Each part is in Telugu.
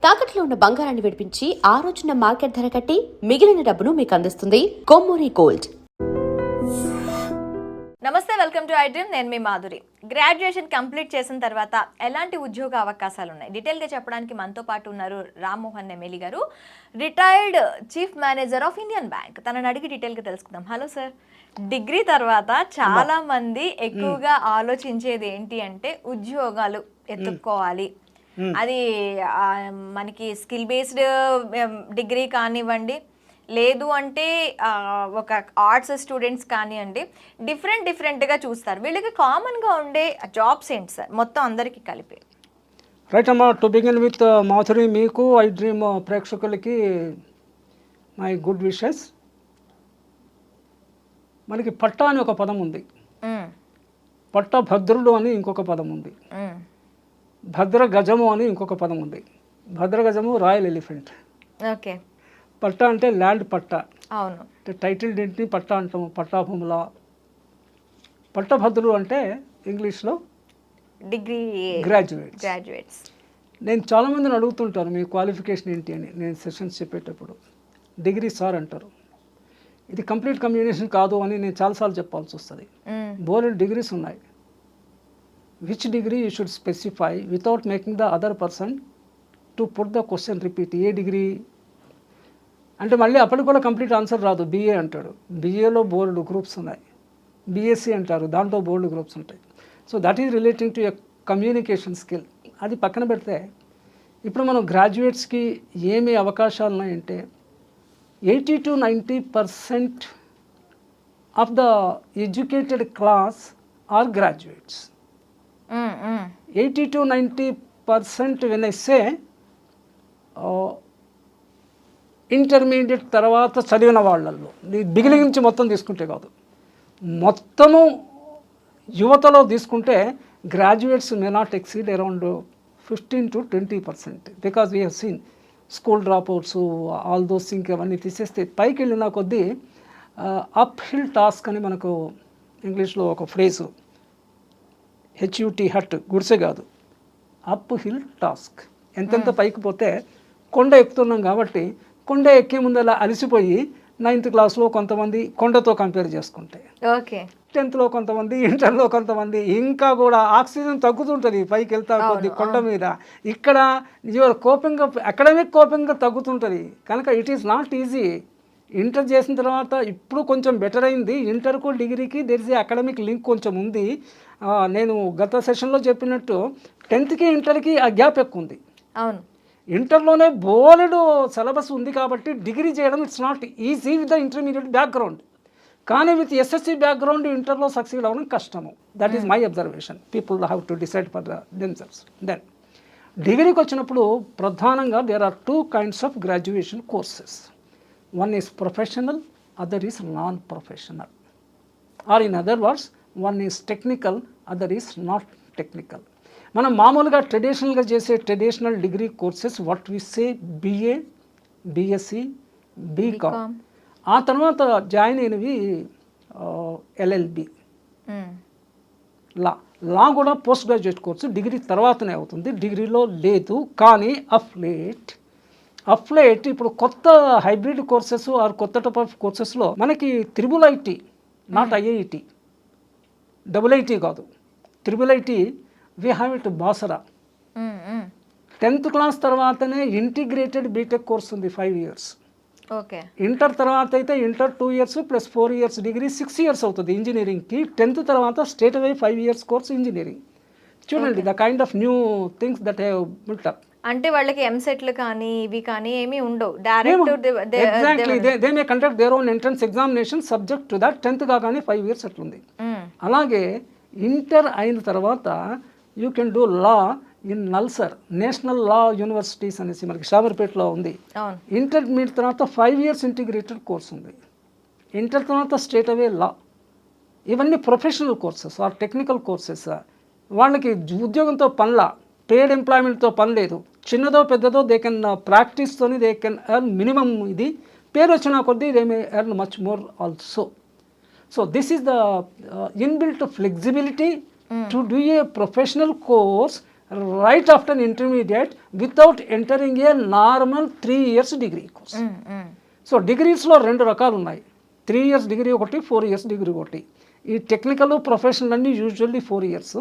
తాకట్లో ఉన్న బంగారాన్ని విడిపించి ఆ రోజున మార్కెట్ ధర కట్టి మిగిలిన డబ్బును మీకు అందిస్తుంది కొమ్మూరి గోల్డ్. నమస్తే, వెల్కమ్ టు ఐ డ్రీమ్. నేను మీ మాధురి. గ్రాడ్యుయేషన్ కంప్లీట్ చేసిన తర్వాత ఎలాంటి ఉద్యోగ అవకాశాలు ఉన్నాయి డీటెయిల్గా చెప్పడానికి మనతో పాటు ఉన్నారు రామ్మోహన్ ఎమ్మెల్యే గారు, retired chief manager of Indian bank. తనని అడిగి డీటెయిల్గా తెలుసుకుందాం. Hello sir. డిగ్రీ తర్వాత చాలా మంది ఎక్కువగా ఆలోచించేది ఏంటి అంటే ఉద్యోగాలు ఎత్తుక్కోవాలి. అది మనకి స్కిల్ బేస్డ్ డిగ్రీ కానివ్వండి, లేదు అంటే ఒక ఆర్ట్స్ స్టూడెంట్స్ కానివ్వండి, డిఫరెంట్గా చూస్తారు. వీళ్ళకి కామన్గా ఉండే జాబ్స్ ఏంటి సార్ మొత్తం అందరికీ కలిపి? రైట్ అమ్మా, టు బిగిన్ విత్ మాధురి, మీకు ఐ డ్రీమ్ ప్రేక్షకులకి మై గుడ్ విషెస్. మనకి పట్ట అని ఒక పదం ఉంది, పట్టభద్రుడు అని ఇంకొక పదం ఉంది, భద్ర గజము అని ఇంకొక పదం ఉంది. భద్ర గజము రాయల్ ఎలిఫెంట్. ఓకే. పట్ట అంటే ల్యాండ్ పట్ట, అవును, అంటే టైటిల్ డెంట్ని పట్ట అంటాము, పట్టాభూముల. పట్టభద్రుడు అంటే ఇంగ్లీష్లో డిగ్రీ గ్రాడ్యుయేట్స్. నేను చాలామందిని అడుగుతుంటాను మీ క్వాలిఫికేషన్ ఏంటి అని నేను సెషన్స్ చెప్పేటప్పుడు. డిగ్రీ సార్ అంటారు. ఇది కంప్లీట్ కమ్యూనికేషన్ కాదు అని నేను చాలాసార్లు చెప్పాల్సి వస్తుంది. బోలెడ్ డిగ్రీస్ ఉన్నాయి. Which degree you should specify without making the other person to put the question repeat. A degree అంటే మళ్ళీ అప్పటికి కూడా కంప్లీట్ ఆన్సర్ రాదు. బీఏ అంటాడు, బీఏలో బోల్డ్ గ్రూప్స్ ఉన్నాయి. బీఎస్సీ అంటారు, దాంట్లో బోల్డ్ గ్రూప్స్ ఉంటాయి. So that is relating to a communication skill. అది పక్కన పెడితే ఇప్పుడు మనం గ్రాడ్యుయేట్స్కి ఏమి అవకాశాలు ఉన్నాయంటే 80 to 90% of the educated class are graduates. 80 to 90% when I say intermediate తర్వాత చదివిన వాళ్ళల్లో, బిగినింగ్ నుంచి మొత్తం తీసుకుంటే కాదు, మొత్తము యువతలో తీసుకుంటే graduates may not exceed around 15 to 20%. Because we have seen school drop outs, all those thing అవన్నీ తీసేస్తే పైకి వెళ్ళిన కొద్దీ అప్ హిల్ టాస్క్ అని మనకు ఇంగ్లీష్లో ఒక ఫ్రేజు, HUT హట్, గుడిసె కాదు, అప్ హిల్ టాస్క్. ఎంతెంత పైకి పోతే కొండ ఎక్కుతున్నాం కాబట్టి కొండ ఎక్కే ముందు అలా అలసిపోయి 9th క్లాస్లో కొంతమంది కొండతో కంపేర్ చేసుకుంటే, ఓకే, 10th కొంతమంది, ఇంటర్లో కొంతమంది, ఇంకా కూడా ఆక్సిజన్ తగ్గుతుంటుంది పైకి వెళ్తా కొద్ది కొండ మీద. ఇక్కడ యువర్ కోపింగ్, అకాడమిక్ కోపింగ్ తగ్గుతుంటుంది కనుక it is not easy. Inter చేసిన తర్వాత ఇప్పుడు కొంచెం బెటర్ అయింది. ఇంటర్కు డిగ్రీకి there is a academic link కొంచెం ఉంది. నేను గత సెషన్లో చెప్పినట్టు 10th ఇంటర్కి ఆ గ్యాప్ ఎక్కువ ఉంది. అవును, ఇంటర్లోనే బోలెడు సిలబస్ ఉంది కాబట్టి డిగ్రీ చేయడం it's not easy with the intermediate background. కానీ విత్ ఎస్ఎస్సి బ్యాక్గ్రౌండ్ ఇంటర్లో సక్సీడ్ అవ్వడం కష్టము. That is my observation. People have to decide for themselves. Then డిగ్రీకి వచ్చినప్పుడు ప్రధానంగా there are 2 kinds of graduation courses. One is professional, other is non-professional. Or in other words, one is technical, other is not technical. మనం మామూలుగా ట్రెడిషనల్గా చేసే traditional degree courses what we say BA, BSc, BCom. ఆ తర్వాత జాయిన్ అయినవి LLB, లా కూడా పోస్ట్ గ్రాడ్యుయేట్ కోర్సు డిగ్రీ తర్వాతనే అవుతుంది, డిగ్రీలో లేదు. కానీ అఫ్లేట్ ఇప్పుడు కొత్త హైబ్రిడ్ కోర్సెస్ ఆర్ కొత్త టైప్ ఆఫ్ కోర్సెస్లో మనకి IIIT, నాట్ IIT, IIT కాదు, IIIT we have it Basara. 10th class తర్వాతనే ఇంటిగ్రేటెడ్ బీటెక్ కోర్స్ ఉంది 5 years. ఓకే. ఇంటర్ తర్వాత అయితే inter 2 years plus 4 years degree 6 years అవుతుంది ఇంజనీరింగ్కి. 10th తర్వాత స్ట్రేట్ అవే 5 years కోర్స్ ఇంజనీరింగ్. చూడండి the kind of new things that have built up. అంటే వాళ్ళకి ఎంసెట్లు కానీ ఇవి కానీ ఏమీ ఉండవు, direct exactly they may conduct their own entrance examination subject to that. 10th కాగానే 5 years అట్లుంది. అలాగే ఇంటర్ అయిన తర్వాత you can do law in Nalsar, national law universities అనేసి మనకి షామర్పేటలో ఉంది. ఇంటర్మీడియట్ తర్వాత 5 years ఇంటిగ్రేటెడ్ కోర్స్ ఉంది. ఇంటర్ తర్వాత స్ట్రేట్ అవే లా. ఇవన్నీ professional courses or technical courses. వాళ్ళకి ఉద్యోగంతో పనిలా, పేడ్ ఎంప్లాయ్మెంట్తో పని లేదు. చిన్నదో పెద్దదో దే కెన్ ప్రాక్టీస్తోని దే కెన్ ఎర్న్ మినిమం. ఇది పేరు వచ్చిన కొద్దీ they may earn much more also. So this is the inbuilt flexibility to do a professional course right after intermediate without entering a normal 3 years degree course. So డిగ్రీస్లో 2 రకాలు ఉన్నాయి. 3 years డిగ్రీ ఒకటి, 4 years డిగ్రీ ఒకటి. ఈ టెక్నికల్ ప్రొఫెషనల్ అన్నీ యూజువల్లీ 4 years.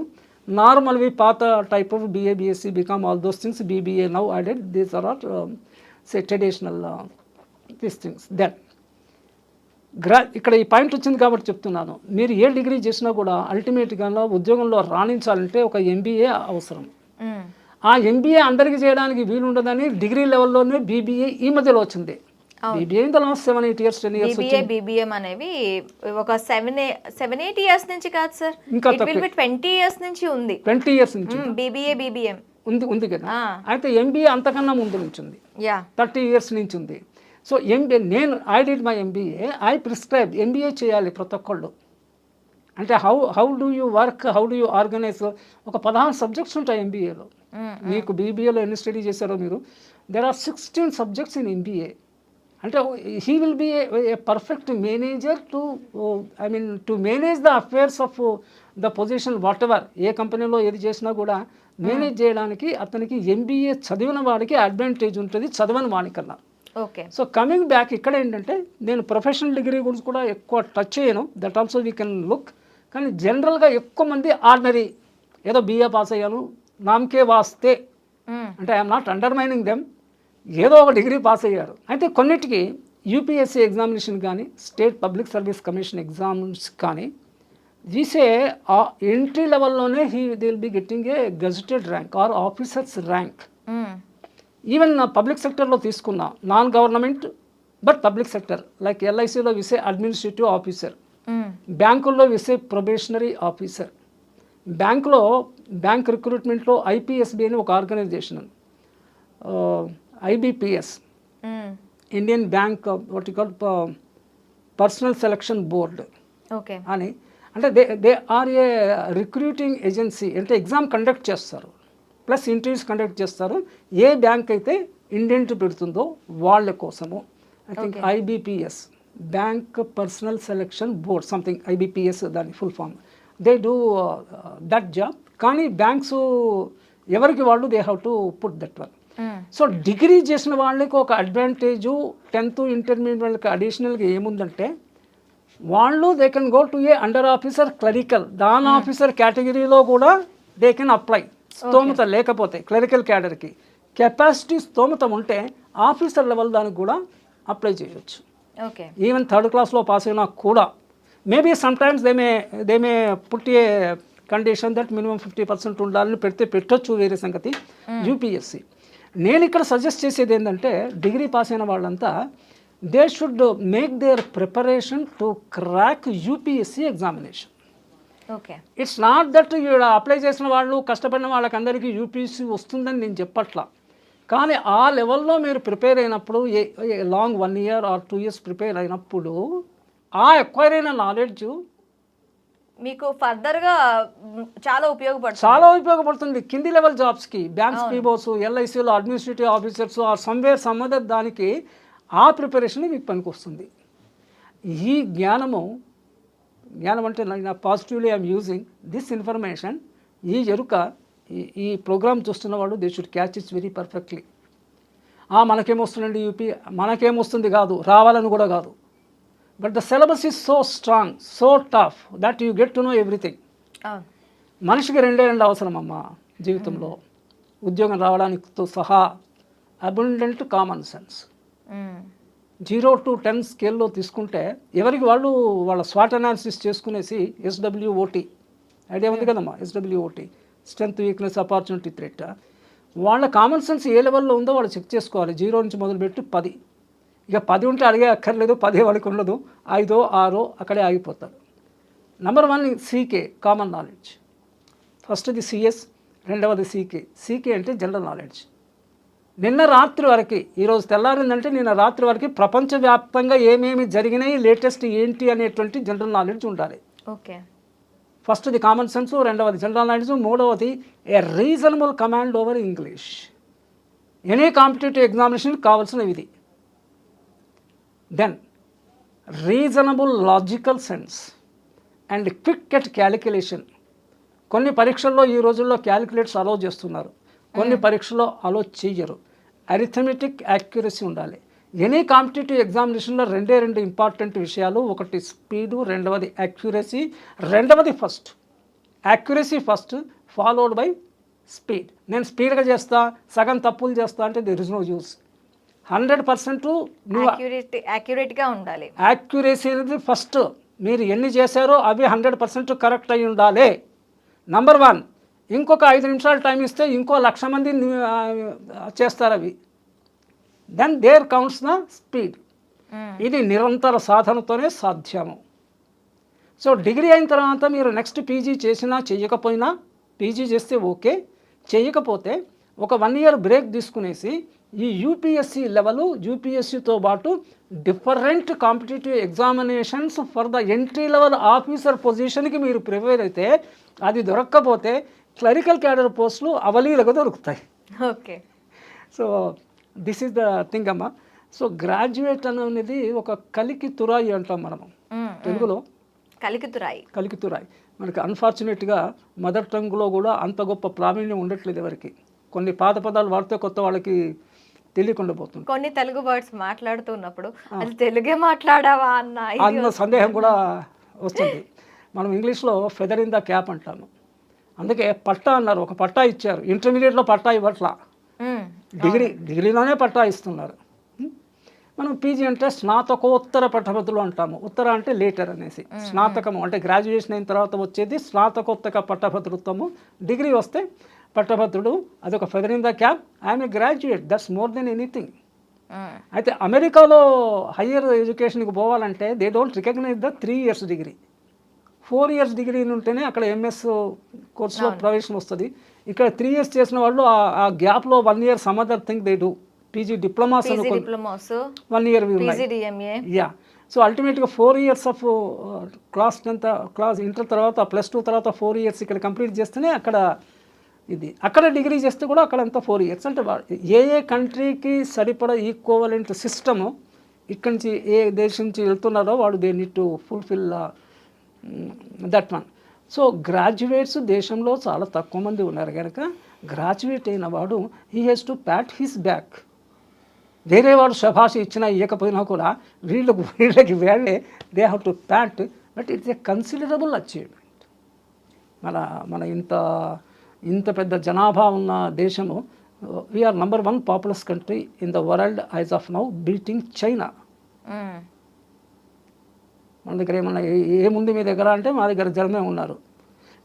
నార్మల్వి పాత type of BA, BSc, BCom, all those things BBA now added. These are all say traditional these things. Then ఇక్కడ ఈ పాయింట్ వచ్చింది కాబట్టి చెప్తున్నాను, మీరు ఏ డిగ్రీ చేసినా కూడా అల్టిమేట్గా ఉద్యోగంలో రాణించాలంటే ఒక MBA అవసరం. ఆ MBA అందరికీ చేయడానికి వీలు ఉండదని డిగ్రీ లెవెల్లోనే BBA ఈ మధ్యలో వచ్చింది. BBA in the last 7-8 years 10 years BBM అనేవి ఒక 7-8 years నుంచి కాదు సార్, ఇంకా 20 years నుంచి ఉంది. 20 years నుంచి BBM ఉంది కదా. అయితే MBA అంతకన్నా ముందు నుంచి ఉంది, 30 years నుంచి ఉంది. So I did my MBA, I prescribe MBA చేయాలి ప్రతి ఒక్కళ్ళు. అంటే how do you work, how do you organise. ఒక 16 సబ్జెక్ట్స్ ఉంటాయి MBAలో. మీకు BBAలో ఎన్ని స్టడీ చేశారో మీరు, there are 16 subjects in MBA. అంటే he will be a perfect manager to manage the affairs of the position whatever. ఏ కంపెనీలో ఏది చేసినా కూడా మేనేజ్ చేయడానికి అతనికి MBA చదివిన వాడికి అడ్వాంటేజ్ ఉంటుంది చదవని వాడికన్నా. ఓకే. సో కమింగ్ బ్యాక్, ఇక్కడ ఏంటంటే నేను ప్రొఫెషనల్ డిగ్రీ గురించి కూడా ఎక్కువ టచ్ చేయను, that also we can look. కానీ జనరల్గా ఎక్కువ మంది ఆర్డినరీ ఏదో BA పాస్ అయ్యాను నామకే వాస్తే, అంటే ఐఎమ్ నాట్ అండర్మైనింగ్ దెమ్, ఏదో ఒక డిగ్రీ పాస్ అయ్యారు. అయితే కొన్నిటికి UPSC ఎగ్జామినేషన్ కానీ state public service commission exams కానీ వీసే ఎంట్రీ లెవెల్లోనే they will be getting a gazetted rank or officers rank. Even public సెక్టర్లో తీసుకున్నా, non government but public sector like LICలో విసే అడ్మినిస్ట్రేటివ్ ఆఫీసర్, బ్యాంకుల్లో విసే ప్రొబేషనరీ ఆఫీసర్. బ్యాంక్ రిక్రూట్మెంట్లో IPSB అని ఒక organization, IBPS Indian bank what you call personnel selection board అని. అంటే they are a recruiting agency. అంటే ఎగ్జామ్ కండక్ట్ చేస్తారు ప్లస్ ఇంటర్వ్యూస్ కండక్ట్ చేస్తారు. ఏ బ్యాంక్ అయితే ఇండెంట్ పెడుతుందో వాళ్ళ కోసము. I think IBPS, bank personnel selection board something, IBPS దాని full form. They do that job. కానీ బ్యాంక్స్ ఎవరికి వాళ్ళు they have to put that one. So degree చేసిన వాళ్ళకి ఒక అడ్వాంటేజు 10th ఇంటర్మీడియట్ వాళ్ళకి అడిషనల్గా ఏముందంటే వాళ్ళు they can go to A under officer clerical, దాని ఆఫీసర్ కేటగిరీలో కూడా దే కెన్ అప్లై. స్తోమత లేకపోతే క్లరికల్ క్యాడర్కి కెపాసిటీ స్తోమత ఉంటే ఆఫీసర్ లెవెల్ దానికి కూడా అప్లై చేయొచ్చు. ఈవెన్ 3rd classలో పాస్ అయినా కూడా maybe sometimes they may put a condition that minimum 50% ఉండాలని పెట్టొచ్చు, వేరే సంగతి. UPSC నేను ఇక్కడ సజెస్ట్ చేసేది ఏంటంటే డిగ్రీ పాస్ అయిన వాళ్ళంతా they should make their preparation to crack UPSC examination. It's not that apply చేసిన వాళ్ళు కష్టపడిన వాళ్ళకందరికీ UPSC వస్తుందని నేను చెప్పట్లా. కానీ ఆ లెవెల్లో మీరు ప్రిపేర్ అయినప్పుడు long 1 year or 2 years prepare అయినప్పుడు ఆ ఎక్వైర్ అయిన నాలెడ్జ్ మీకు ఫర్దర్గా చాలా ఉపయోగపడుతుంది. కింది లెవెల్ జాబ్స్కి, బ్యాంక్స్ PBOs, LICలో administrative officers or somewhere some other దానికి ఆ ప్రిపరేషన్ మీకు పనికి వస్తుంది. ఈ జ్ఞానం అంటే నా positively I'm using this information. ఈ ఎరుక ఈ ప్రోగ్రామ్ చూస్తున్న వాళ్ళు they should catch it's very perfectly. మనకేమొస్తుందండి UP, మనకేమొస్తుంది కాదు, రావాలని కూడా కాదు. But the syllabus is so strong, so tough that you get to know everything. మనిషికి 2 అవసరం అమ్మా జీవితంలో, ఉద్యోగం రావడానికితో సహా అబుండెంట్ కామన్ సెన్స్. 0 to 10 స్కేల్లో తీసుకుంటే ఎవరికి వాళ్ళు వాళ్ళ స్వాట్ అనాలిసిస్ చేసుకునేసి SWOT ఐడియా ఉంది కదమ్మా, SWOT strength, weakness, opportunity, threat. వాళ్ళ కామన్ సెన్స్ ఏ లెవెల్లో ఉందో వాళ్ళు చెక్ చేసుకోవాలి. 0 నుంచి మొదలుపెట్టి 10. ఇక 10 ఉంటే అడిగే అక్కర్లేదు, 10 వాళ్ళకి ఉండదు, 5, 6 అక్కడే ఆగిపోతారు. Number 1 CK common knowledge. ఫస్ట్ది CS, రెండవది CK అంటే జనరల్ నాలెడ్జ్. నిన్న రాత్రి వరకు, ఈరోజు తెల్లారిందంటే నిన్న రాత్రి వరకు ప్రపంచవ్యాప్తంగా ఏమేమి జరిగినాయి, లేటెస్ట్ ఏంటి అనేటువంటి జనరల్ నాలెడ్జ్ ఉండాలి. ఫస్ట్ది కామన్ సెన్స్, రెండవది జనరల్ నాలెడ్జ్, మూడవది a reasonable command over English. Any competitive examination కావాల్సిన ఇది. Then reasonable logical sense and quick at calculation. కొన్ని పరీక్షల్లో ఈ రోజుల్లో క్యాలిక్యులేటర్స్ అలో చేస్తున్నారు, కొన్ని పరీక్షల్లో అలో చెయ్యరు. అరిథమెటిక్ యాక్యురసీ ఉండాలి. ఎనీ కాంపిటేటివ్ ఎగ్జామినేషన్లో రెండు ఇంపార్టెంట్ విషయాలు, ఒకటి స్పీడు, రెండవది యాక్యురసీ. రెండవది first accuracy first, followed by speed. నేను స్పీడ్గా చేస్తా, సగం తప్పులు చేస్తా అంటే దెర్ ఇస్ నో యూస్. 100% నువ్వు యాక్యురేట్గా ఉండాలి. యాక్యురసీ అనేది ఫస్ట్. మీరు ఎన్ని చేశారో అవి 100% కరెక్ట్ అయి ఉండాలి. నంబర్ 1. ఇంకొక 5 నిమిషాలు టైం ఇస్తే ఇంకో 1,00,000 మంది చేస్తారు అవి. Then there counts the speed. ఇది నిరంతర సాధనతోనే సాధ్యము. సో డిగ్రీ అయిన తర్వాత మీరు నెక్స్ట్ పీజీ చేసినా చేయకపోయినా, పీజీ చేస్తే ఓకే, చేయకపోతే ఒక 1 ఇయర్ బ్రేక్ తీసుకునేసి ఈ యూపీఎస్సీ లెవెల్, యూపీఎస్సీతో పాటు different competitive examinations for the entry level officer పొజిషన్కి మీరు ప్రిపేర్ అయితే, అది దొరక్కపోతే క్లరికల్ క్యాడర్ పోస్టులు అవలీలుగా దొరుకుతాయి. Okay. So this is the thing అమ్మా. సో గ్రాడ్యుయేట్ అనేది ఒక కలికి తురాయి అంటాం మనము తెలుగులో. కలికి తురాయి. మనకి అన్ఫార్చునేట్గా మదర్ టంగ్లో కూడా అంత గొప్ప ప్రావీణ్యం ఉండట్లేదు ఎవరికి. కొన్ని పాత పదాలు వాడితే కొత్త వాళ్ళకి తెలియకుండా పోతుంది. కొన్ని తెలుగు వర్డ్స్ మాట్లాడుతున్నప్పుడు అది తెలుగే మాట్లాడావా అన్న సందేహం కూడా వస్తుంది. మనం ఇంగ్లీష్లో ఫెదర్ ఇన్ ద క్యాప్ అంటాము. అందుకే పట్టా అన్నారు, ఒక పట్టా ఇచ్చారు. ఇంటర్మీడియట్లో పట్టా ఇవ్వట్లా, డిగ్రీలోనే పట్టా ఇస్తున్నారు. మనం పీజీ అంటే స్నాతకోత్తర పట్టభద్రులు అంటాము. ఉత్తర అంటే లేటర్ అనేసి, స్నాతకము అంటే గ్రాడ్యుయేషన్ అయిన తర్వాత వచ్చేది స్నాతకోత్తర పట్టభద్రుత్వము. డిగ్రీ వస్తే పట్టభద్రుడు, అదొక feather in the cap. I'm a graduate, that's more than anything. అయితే అమెరికాలో హయ్యర్ ఎడ్యుకేషన్కి పోవాలంటే they don't recognise the 3 years degree. 4 years degree ఉంటేనే అక్కడ ఎంఎస్ కోర్సులో ప్రవేశం వస్తుంది. ఇక్కడ 3 years చేసిన వాళ్ళు ఆ గ్యాప్లో 1 year some other thing they do. PG diplomas 1 year yeah. So అల్టిమేట్గా 4 years ఆఫ్ క్లాస్ ఇంటర్ తర్వాత +2 తర్వాత 4 years ఇక్కడ కంప్లీట్ చేస్తేనే అక్కడ ఇది. అక్కడ డిగ్రీ చేస్తే కూడా అక్కడంతా 4 years. అంటే ఏ కంట్రీకి సరిపడా ఈక్వలెంట్ సిస్టము ఇక్కడి నుంచి ఏ దేశం నుంచి వెళ్తున్నారో వాడు they need to fulfil that one. So graduates దేశంలో చాలా తక్కువ మంది ఉన్నారు కనుక గ్రాడ్యుయేట్ అయిన వాడు he has to pat his back. వేరే వాడు శభాష్ ఇచ్చినా ఇవ్వకపోయినా కూడా వీళ్ళకి వేరే they have to pat. But it's a considerable achievement. మన ఇంత పెద్ద జనాభా ఉన్న దేశము, we're number 1 populous country in the world as of now, beating China. మన దగ్గర ఏమన్నా ఏముంది మీ దగ్గర అంటే మా దగ్గర జనమే ఉన్నారు.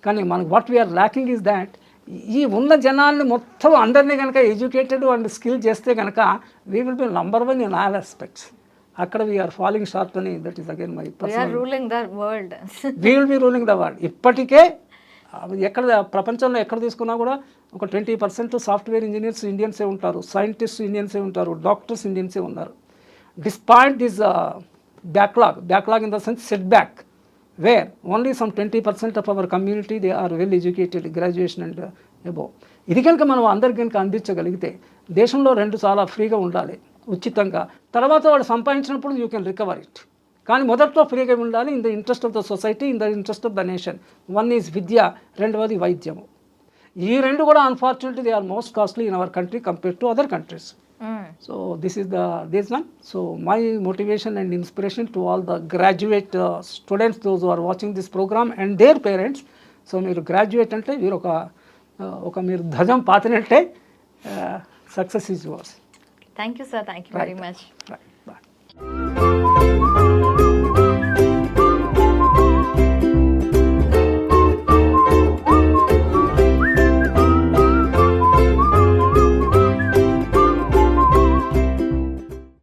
కానీ మనకు what we're lacking is that ఈ ఉన్న జనాల్ని మొత్తం అందరినీ కనుక ఎడ్యుకేటెడ్ అండ్ స్కిల్ చేస్తే కనుక we will be number 1 in all aspects. అక్కడ వీఆర్ ఫాలోయింగ్ షార్ట్ అని, that is again my personal. We will be ruling the world. ఇప్పటికే ఎక్కడ ప్రపంచంలో ఎక్కడ తీసుకున్నా కూడా ఒక 20% సాఫ్ట్వేర్ ఇంజనీర్స్ ఇండియన్సే ఉంటారు, సైంటిస్ట్ ఇండియన్సే ఉంటారు, డాక్టర్స్ ఇండియన్సే ఉన్నారు. Despite this backlog in the sense set back where only some 20% of our community they are well educated, graduation and above. ఇది కనుక మనం అందరికి కనుక అందించగలిగితే దేశంలో 2 చాలా ఫ్రీగా ఉండాలి, ఉచితంగా. తర్వాత వాళ్ళు సంపాదించినప్పుడు యూ కెన్ రికవర్ ఇట్. కానీ మొదట్లో ఫ్రీగా ఉండాలి. In the interest of the society, in the interest of the nation. 1 is విద్య, రెండవది వైద్యము. ఈ 2 కూడా unfortunately they are most costly in our country compared to other countries. So this one. So my motivation and inspiration to all the graduate students, those who are watching this program and their parents. So మీరు గ్రాడ్యుయేట్ అంటే మీరు ఒక మీరు ధ్వజం పాతినట్టే, success is yours. Thank you sir, thank you very much.